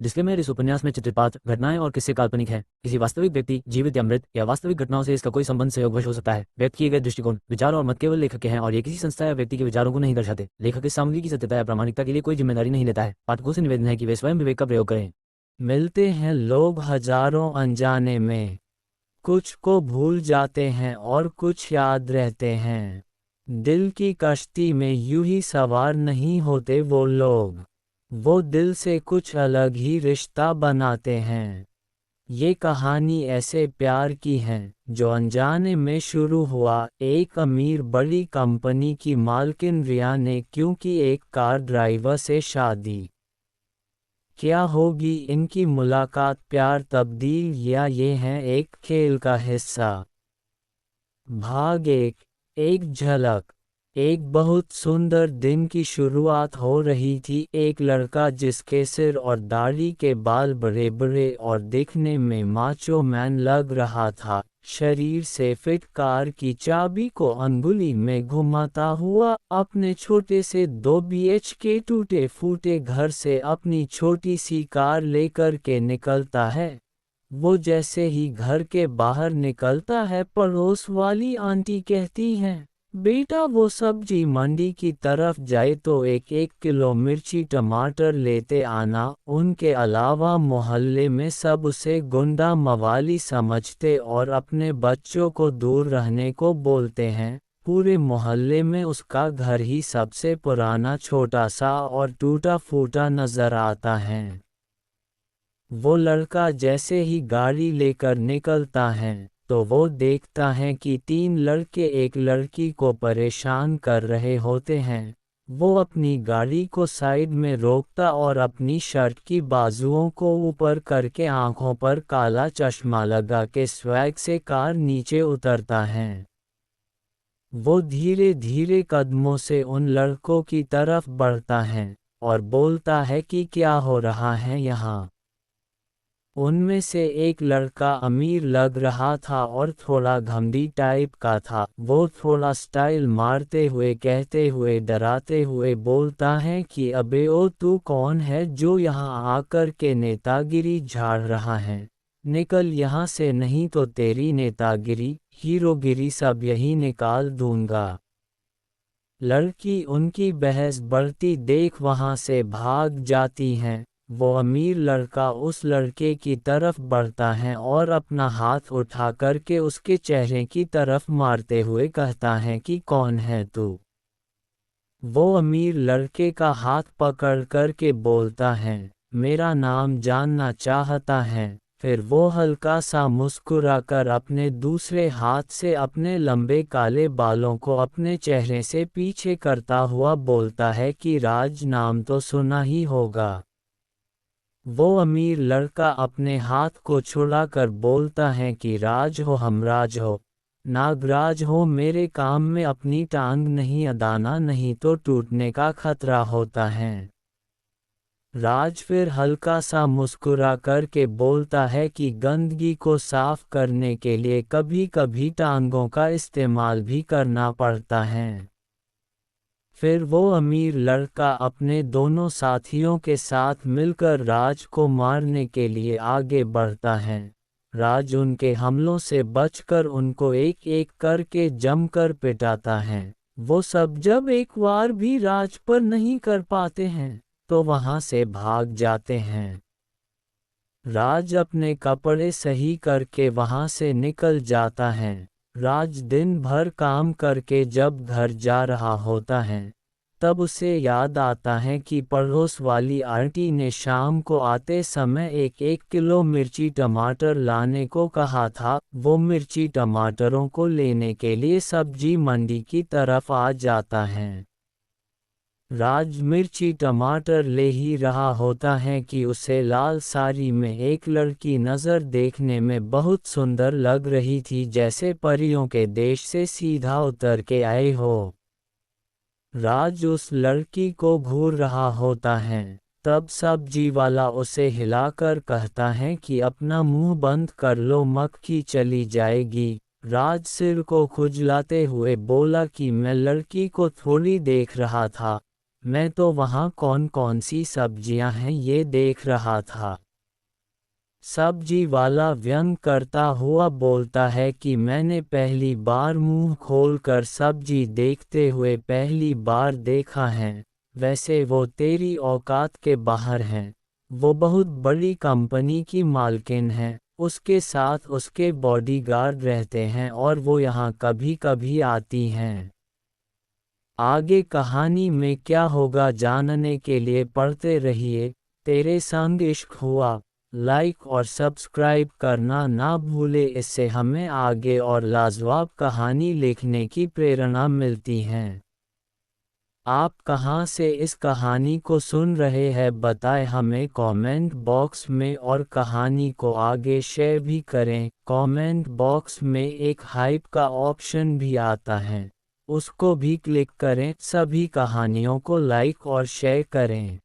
Disclaimer, इस उपन्यास में चित्रित पात्र, घटनाएं और किस्से काल्पनिक हैं। किसी वास्तविक व्यक्ति, जीवित या मृत, या वास्तविक घटनाओं से इसका कोई संबंध सहयोगवश हो सकता है। व्यक्त किए गए दृष्टिकोण, विचार और मत केवल लेखक के हैं और ये किसी संस्था या व्यक्ति के विचारों को नहीं दर्शाते। लेखक इस सामग्री की सत्यता या प्रामाणिकता के लिए कोई जिम्मेदारी नहीं लेता है। पाठकों से निवेदन है कि वे स्वयं विवेक का प्रयोग करें। मिलते हैं लोग हजारों अनजाने में, कुछ को भूल जाते हैं और कुछ याद रहते हैं। दिल की कश्ती में यूं ही सवार नहीं होते वो लोग, वो दिल से कुछ अलग ही रिश्ता बनाते हैं। ये कहानी ऐसे प्यार की है जो अनजाने में शुरू हुआ। एक अमीर बड़ी कंपनी की मालकिन रिया ने क्योंकि एक कार ड्राइवर से शादी। क्या होगी इनकी मुलाकात, प्यार, तब्दील, या ये हैं एक खेल का हिस्सा। भाग एक झलक। एक बहुत सुंदर दिन की शुरुआत हो रही थी। एक लड़का जिसके सिर और दाढ़ी के बाल बड़े बड़े और दिखने में माचो मैन लग रहा था, शरीर से फिट कार की चाबी को अंगुली में घुमाता हुआ अपने छोटे से 2 BHK टूटे फूटे घर से अपनी छोटी सी कार लेकर के निकलता है। वो जैसे ही घर के बाहर निकलता है, पड़ोस वाली आंटी कहती हैं, बेटा वो सब्जी मंडी की तरफ जाए तो 1-1 किलो मिर्ची टमाटर लेते आना। उनके अलावा मोहल्ले में सब उसे गुंडा मवाली समझते और अपने बच्चों को दूर रहने को बोलते हैं। पूरे मोहल्ले में उसका घर ही सबसे पुराना, छोटा सा और टूटा फूटा नजर आता है। वो लड़का जैसे ही गाड़ी लेकर निकलता है तो वो देखता है कि 3 लड़के एक लड़की को परेशान कर रहे होते हैं। वो अपनी गाड़ी को साइड में रोकता और अपनी शर्ट की बाजुओं को ऊपर करके आंखों पर काला चश्मा लगा के स्वैग से कार नीचे उतरता है। वो धीरे धीरे कदमों से उन लड़कों की तरफ बढ़ता है और बोलता है कि क्या हो रहा है यहाँ। उनमें से एक लड़का अमीर लग रहा था और थोड़ा घमंडी टाइप का था। वो थोड़ा स्टाइल मारते हुए, कहते हुए, डराते हुए बोलता है कि अबे ओ तू कौन है जो यहाँ आकर के नेतागिरी झाड़ रहा है। निकल यहाँ से नहीं तो तेरी नेतागिरी, हीरोगिरी सब यही निकाल दूंगा। लड़की उनकी बहस बढ़ती देख वहाँ से भाग जाती हैं। वो अमीर लड़का उस लड़के की तरफ बढ़ता है और अपना हाथ उठा करके उसके चेहरे की तरफ मारते हुए कहता है कि कौन है तू। वो अमीर लड़के का हाथ पकड़ करके बोलता है, मेरा नाम जानना चाहता है। फिर वो हल्का सा मुस्कुराकर अपने दूसरे हाथ से अपने लंबे काले बालों को अपने चेहरे से पीछे करता हुआ बोलता है कि राज, नाम तो सुना ही होगा। वो अमीर लड़का अपने हाथ को छुड़ाकर बोलता है कि राज हो, हमराज हो, नागराज हो, मेरे काम में अपनी टांग नहीं अदाना, नहीं तो टूटने का खतरा होता है। राज फिर हल्का सा मुस्कुरा करके बोलता है कि गंदगी को साफ करने के लिए कभी कभी टांगों का इस्तेमाल भी करना पड़ता है। फिर वो अमीर लड़का अपने दोनों साथियों के साथ मिलकर राज को मारने के लिए आगे बढ़ता है। राज उनके हमलों से बचकर उनको एक एक करके जमकर पिटाता है। वो सब जब एक बार भी राज पर नहीं कर पाते हैं तो वहां से भाग जाते हैं। राज अपने कपड़े सही करके वहां से निकल जाता है। राज दिन भर काम करके जब घर जा रहा होता है तब उसे याद आता है कि पड़ोस वाली आंटी ने शाम को आते समय 1-1 किलो मिर्ची टमाटर लाने को कहा था। वो मिर्ची टमाटरों को लेने के लिए सब्जी मंडी की तरफ आ जाता है। राज मिर्ची टमाटर ले ही रहा होता है कि उसे लाल साड़ी में एक लड़की नज़र देखने में बहुत सुंदर लग रही थी, जैसे परियों के देश से सीधा उतर के आए हो। राज उस लड़की को घूर रहा होता है। तब सब्जी वाला उसे हिलाकर कहता है कि अपना मुंह बंद कर लो, मक्खी चली जाएगी। राज सिर को खुजलाते हुए बोला कि मैं लड़की को थोड़ी देख रहा था, मैं तो वहाँ कौन कौन सी सब्जियां हैं ये देख रहा था। सब्जी वाला व्यंग करता हुआ बोलता है कि मैंने पहली बार मुंह खोलकर सब्जी देखते हुए पहली बार देखा है। वैसे वो तेरी औकात के बाहर हैं। वो बहुत बड़ी कंपनी की मालकिन है, उसके साथ उसके बॉडीगार्ड रहते हैं और वो यहाँ कभी कभी आती हैं। आगे कहानी में क्या होगा जानने के लिए पढ़ते रहिए। तेरे संग इश्क हुआ। लाइक और सब्सक्राइब करना ना भूले, इससे हमें आगे और लाजवाब कहानी लिखने की प्रेरणा मिलती है। आप कहाँ से इस कहानी को सुन रहे हैं बताएं हमें कमेंट बॉक्स में, और कहानी को आगे शेयर भी करें। कमेंट बॉक्स में एक हाइप का ऑप्शन भी आता है, उसको भी क्लिक करें। सभी कहानियों को लाइक और शेयर करें।